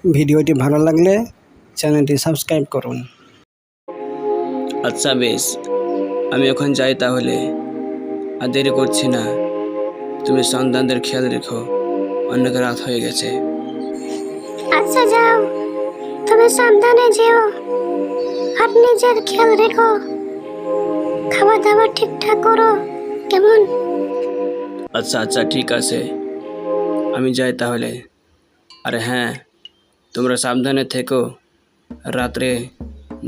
ভিডিওটি ভালো লাগলে চ্যানেলটি সাবস্ক্রাইব করুন। আচ্ছা বেশ, আমি এখন যাই তাহলে, আর দেরি করছি না। তুমি সন্তানদের খেয়াল রেখো, অনেক রাত হয়ে গেছে। আচ্ছা যাও, তুমি সাবধানে যেও আর নিজের খেয়াল রেখো, খাবার দাবার ঠিকঠাক করো, কেমন? আচ্ছা আচ্ছা ঠিক আছে, আমি যাই তাহলে। আর হ্যাঁ, তোমরা সাবধানে থেকো, রাত্রে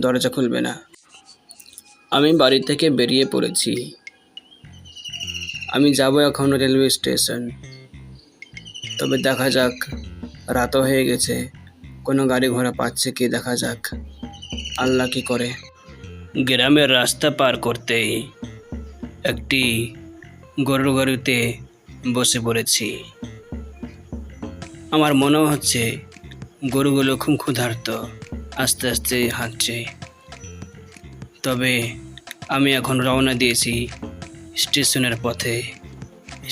দরজা খুলবে না। আমি বাড়ি থেকে বেরিয়ে পড়েছি। আমি যাব এখন রেলওয়ে স্টেশন। তবে দেখা যাক, রাতও হয়ে গেছে, কোনো গাড়ি ঘোড়া পাচ্ছে কি দেখা যাক, আল্লাহ কি করে। গ্রামের রাস্তা পার করতেই একটি গরুর গাড়িতে বসে পড়েছি। আমার মনে হচ্ছে গরুগুলো খুব ক্ষুধার্ত, আস্তে আস্তে হাঁটছে। তবে আমি এখন রওনা দিয়েছি স্টেশনের পথে।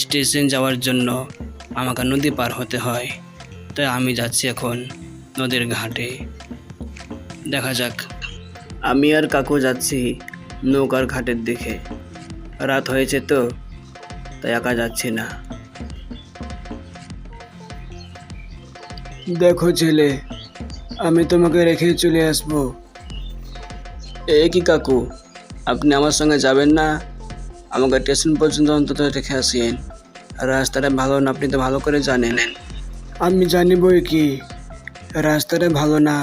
স্টেশন যাওয়ার জন্য আমাকে নদী পার হতে হয়, তাই আমি যাচ্ছি এখন নদীর ঘাটে। দেখা যাক। আমি আর কাকু যাচ্ছি নৌকার ঘাটের দিকে। রাত হয়েছে তো, তাই একা যাচ্ছি না। দেখো ছেলে, আমি তোমাকে রেখে চলে আসবো। এ কি কাকু, আপনি আমার সঙ্গে যাবেন না? আমাকে স্টেশন পর্যন্ত অন্তত রেখে আসেন। রাস্তাটা ভালো না, আপনি তো ভালো করে জানেন। আমি জানি বই কি, রাস্তাটা ভালো না,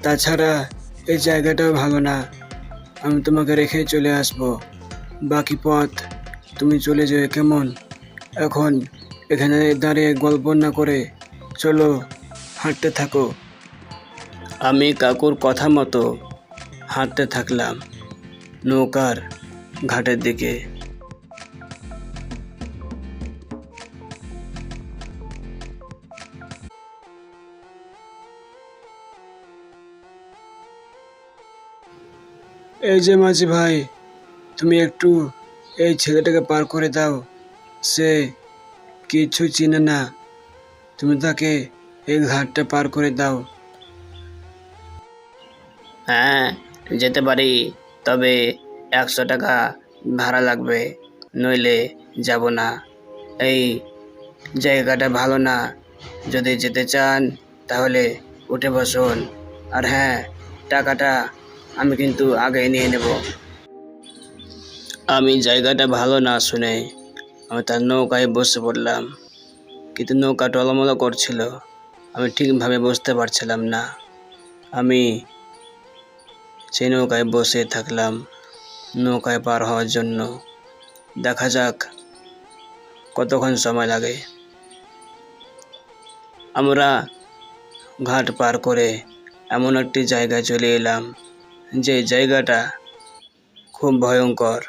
তাছাড়া এই জায়গাটাও ভালো না। আমি তোমাকে রেখে চলে আসবো, বাকি পথ তুমি চলে যাবে, কেমন? এখন এখানে দাঁড়িয়ে গল্প না করে চলো, হাঁটতে থাকো। আমি কাকুর কথা মতো হাঁটতে থাকলাম নৌকার ঘাটের দিকে। এই যে মাঝি ভাই, তুমি একটু এই ছেলেটাকে পার করে দাও। সে কিছু চিনে না, তুমি তাকে এই ঘাটটা পার করে দাও। হ্যাঁ, যেতে পারি, তবে 100 টাকা ভাড়া লাগবে, নইলে যাব না। এই জায়গাটা ভালো না, যদি যেতে চান তাহলে উঠে বসুন। আর হ্যাঁ, টাকাটা আমি কিন্তু আগে নিয়ে নেব। আমি জায়গাটা ভালো না শুনে আমি তার নৌকায় বসে পড়লাম, কিন্তু নৌকা টলমল করছিল, আমি ঠিকভাবে বুঝতে পারছিলাম না। আমি সেই নৌকায় বসে থাকলাম নৌকায় পার হওয়ার জন্য। দেখা যাক কতক্ষণ সময় লাগে। আমরা ঘাট পার করে এমন একটি জায়গায় চলে এলাম, যে জায়গাটা খুব ভয়ঙ্কর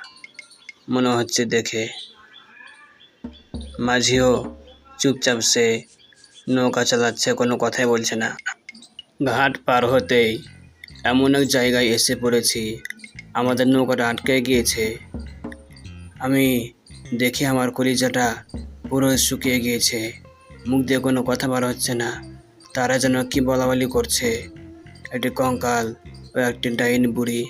মনে হচ্ছে দেখে। মাঝিও চুপচাপ সে নৌকা চালাচ্ছে, কোনো কথাই বলছে না। ঘাট পার হতেই এমন এক জায়গায় এসে পড়েছি, আমাদের নৌকাটা আটকে গিয়েছে। আমি দেখি আমার কলিজাটা পুরো শুকিয়ে গিয়েছে, মুখ দিয়ে কোনো কথা বার হচ্ছে না। তারা যেন কি বলাবলি করছে, একটি কঙ্কাল ও একটি ডাইনি বুড়ি